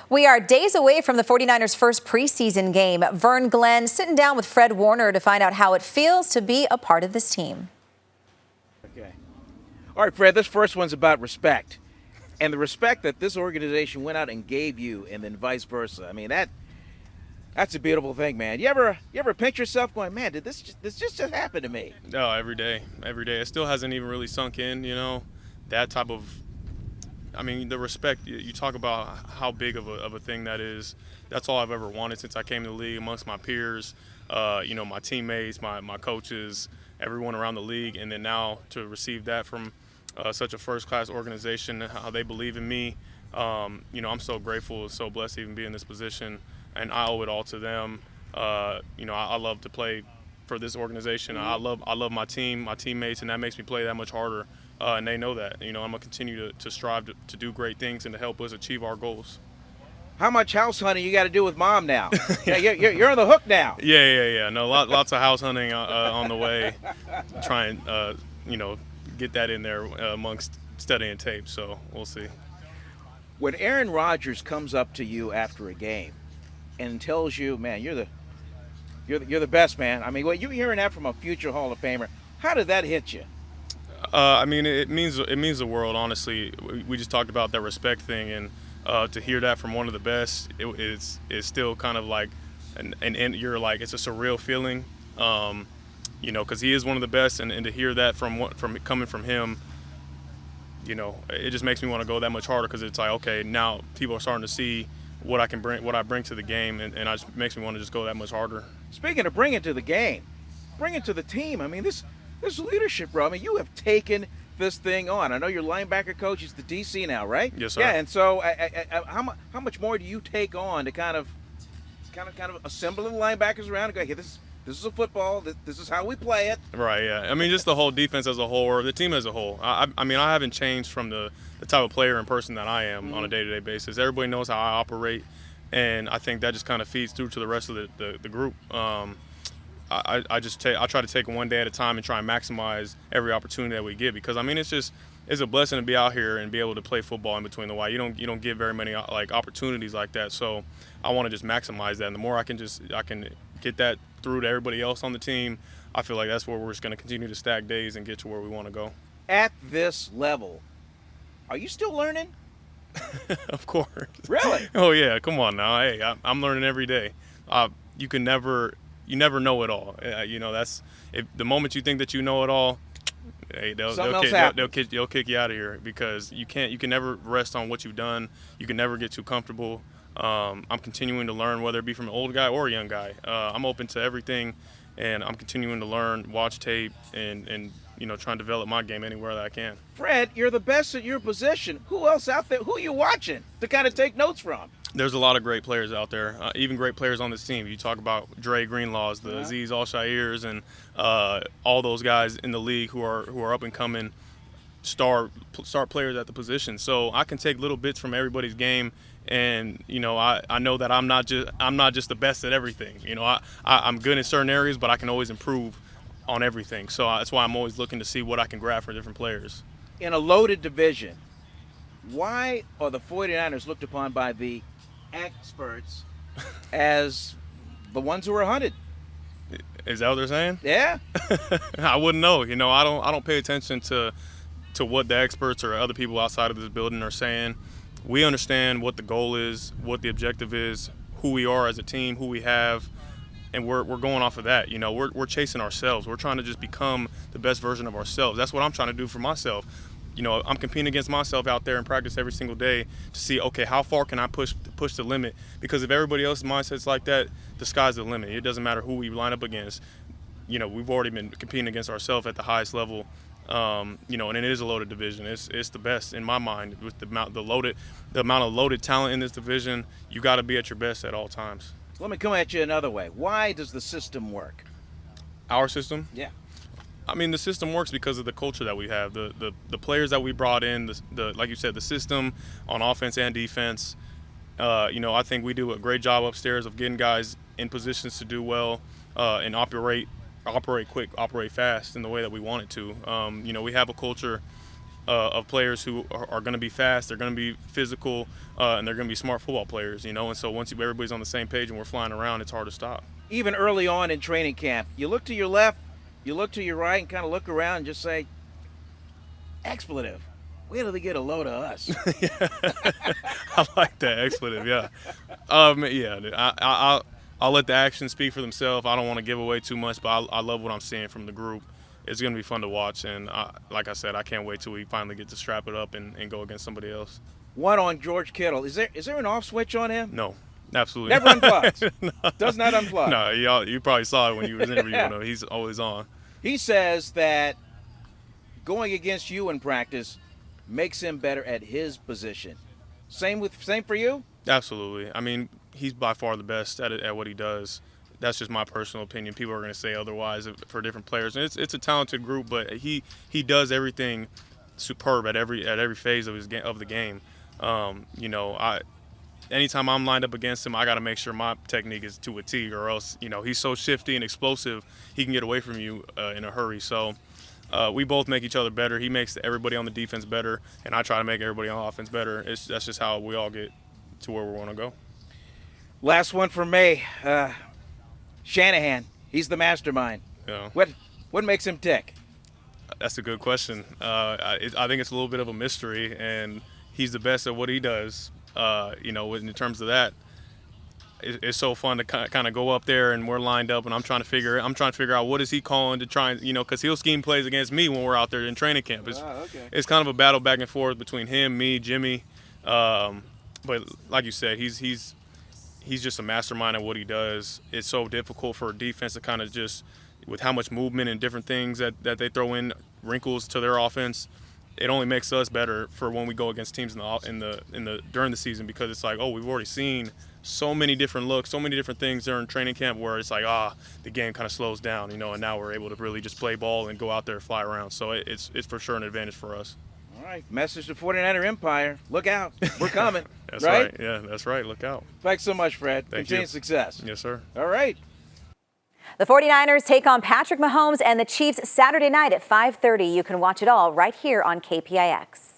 We are days away from the 49ers' first preseason game. Vern Glenn sitting down with Fred Warner to find out how it feels to be a part of this team. Okay. All right, Fred, this first one's about respect. And the respect that this organization went out and gave you, and then vice versa. I mean, that's a beautiful thing, man. You ever pinch yourself going, man, did this just happen to me? No, every day. It still hasn't even really sunk in, that type of, the respect. You talk about how big of a thing that is. That's all I've ever wanted since I came to the league, amongst my peers, my teammates, my coaches, everyone around the league, and then now to receive that from such a first-class organization, how they believe in me. I'm so grateful, so blessed to even be in this position, and I owe it all to them. I love to play for this organization. I love my team, my teammates, and that makes me play that much harder. And they know that. I'm gonna continue to strive to do great things and to help us achieve our goals. How much house hunting you got to do with mom now? Yeah, you're on the hook now. Yeah. No, lots of house hunting on the way. Try and get that in there amongst studying tape. So we'll see. When Aaron Rodgers comes up to you after a game and tells you, man, you're the best, man. I mean, you're hearing that from a future Hall of Famer. How did that hit you? It means the world. Honestly, we just talked about that respect thing, and to hear that from one of the best, it's still kind of like, and you're like, it's a surreal feeling, because he is one of the best, and to hear that from coming from him, it just makes me want to go that much harder, because it's like, okay, now people are starting to see what I bring to the game, and it just makes me want to just go that much harder. Speaking of bringing to the game, bring it to the team. I mean, this leadership, bro. I mean, you have taken this thing on. I know your linebacker coach is the DC now, right? Yes, sir. Yeah, and so how much more do you take on to kind of assemble the linebackers around and go, hey, this is a football. This is how we play it. Right. Yeah. Just the whole defense as a whole, or the team as a whole. I haven't changed from the type of player and person that I am on a day-to-day basis. Everybody knows how I operate, and I think that just kind of feeds through to the rest of the group. I try to take it one day at a time and try and maximize every opportunity that we get, because it's a blessing to be out here and be able to play football in between the white. You don't get very many opportunities like that, so I want to just maximize that. And the more I can get that through to everybody else on the team, I feel like that's where we're just going to continue to stack days and get to where we want to go. At this level, are you still learning? Of course. Really? Oh yeah, come on now. Hey, I'm learning every day. You never know it all. That's if the moment you think that you know it all, hey, they'll kick you out of here, because you can never rest on what you've done. You can never get too comfortable. I'm continuing to learn, whether it be from an old guy or a young guy. I'm open to everything, and I'm continuing to learn, watch tape, and try and develop my game anywhere that I can. Fred, you're the best at your position. Who else out there? Who are you watching to kind of take notes from? There's a lot of great players out there, even great players on this team. You talk about Dre Greenlaws, the Azeez Al-Shairs, and all those guys in the league who are up and coming star players at the position. So I can take little bits from everybody's game, and I know that I'm not just the best at everything. I'm good in certain areas, but I can always improve on everything. So that's why I'm always looking to see what I can grab for different players. In a loaded division, why are the 49ers looked upon by the experts as the ones who are hunted? Is that what they're saying? Yeah. I wouldn't know. I don't pay attention to what the experts or other people outside of this building are saying. We understand what the goal is, what the objective is, who we are as a team, who we have, and we're going off of that. We're chasing ourselves. We're trying to just become the best version of ourselves. That's what I'm trying to do for myself. I'm competing against myself out there in practice every single day to see, okay, how far can I push the limit? Because if everybody else's mindset's like that, the sky's the limit. It doesn't matter who we line up against. We've already been competing against ourselves at the highest level. And it is a loaded division. It's the best in my mind. With the amount of loaded talent in this division, you got to be at your best at all times. Let me come at you another way. Why does the system work? Our system? Yeah. The system works because of the culture that we have, the players that we brought in, the like you said, the system on offense and defense. I think we do a great job upstairs of getting guys in positions to do well and operate quick, operate fast in the way that we want it to. We have a culture of players who are going to be fast, they're going to be physical, and they're going to be smart football players, And so once everybody's on the same page and we're flying around, it's hard to stop. Even early on in training camp, you look to your left, you look to your right, and kind of look around and just say, expletive. Where do they get a load of us? I like that expletive, yeah. I'll let the actions speak for themselves. I don't want to give away too much, but I love what I'm seeing from the group. It's going to be fun to watch, and like I said, I can't wait till we finally get to strap it up and go against somebody else. One on George Kittle. Is there an off switch on him? No, absolutely never unplugs. No. Does not unplug. No, you probably saw it when you was interviewing him. He's always on. He says that going against you in practice makes him better at his position. Same for you? Absolutely. I mean, he's by far the best at what he does. That's just my personal opinion. People are going to say otherwise for different players. And it's a talented group, but he does everything superb at every phase of the game. Anytime I'm lined up against him, I got to make sure my technique is to a T, or else he's so shifty and explosive, he can get away from you in a hurry. So we both make each other better. He makes everybody on the defense better, and I try to make everybody on offense better. That's just how we all get to where we want to go. Last one for me. Shanahan, he's the mastermind. Yeah. What makes him tick? That's a good question. I think it's a little bit of a mystery, and he's the best at what he does. In terms of that, it's so fun to kind of go up there and we're lined up, and I'm trying to figure out what is he calling to try and because he'll scheme plays against me when we're out there in training camp. It's kind of a battle back and forth between him, me, Jimmy. But like you said, he's just a mastermind at what he does. It's so difficult for a defense to kind of just, with how much movement and different things that they throw in, wrinkles to their offense, it only makes us better for when we go against teams during the season, because it's like, we've already seen so many different looks, so many different things during training camp where it's like, the game kind of slows down, and now we're able to really just play ball and go out there and fly around. So it's for sure an advantage for us. All right, message to 49er Empire. Look out. We're coming. That's right? Yeah, that's right. Look out. Thanks so much, Fred. Thank Continued you. success. Yes, sir. All right. The 49ers take on Patrick Mahomes and the Chiefs Saturday night at 5:30. You can watch it all right here on KPIX.